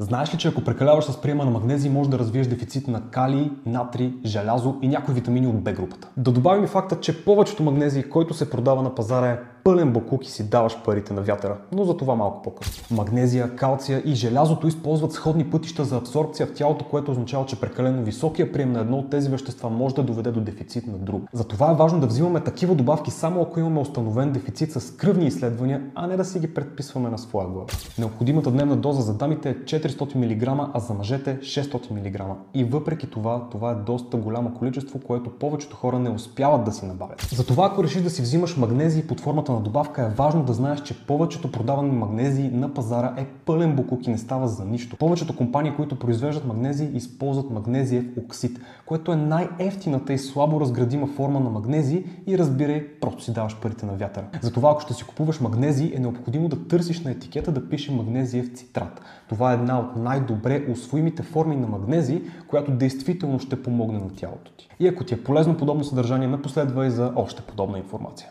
Знаеш ли, че ако прекаляваш с приема на магнезий, може да развиеш дефицит на калий, натрий, желязо и някои витамини от Б групата? Да добавим и факта, че повечето магнезий, който се продава на пазара, е пълен боклук и си даваш парите на вятъра, но за това малко по-късно. Магнезия, калция и желязото използват сходни пътища за абсорбция в тялото, което означава, че прекалено високия прием на едно от тези вещества може да доведе до дефицит на друго. Затова е важно да взимаме такива добавки само ако имаме установен дефицит с кръвни изследвания, а не да си ги предписваме на своя глава. Необходимата дневна доза за дамите е 400 мг, а за мъжете 600 мг. И въпреки това е доста голямо количество, което повечето хора не успяват да си набавят. Затова ако решиш да си взимаш магнезий под формата на добавка, е важно да знаеш, че повечето продавани магнезии на пазара е пълен боклук и не става за нищо. Повечето компании, които произвеждат магнезий, използват магнезиев оксид, което е най-евтината и слабо разградима форма на магнезий и разбирай, просто си даваш парите на вятъра. Затова ако ще си купуваш магнезий, е необходимо да търсиш на етикета да пише магнезиев цитрат. Това е една от най-добре усвоимите форми на магнезий, която действително ще помогне на тялото ти. И ако ти е полезно подобно съдържание, ме последвай за още подобна информация.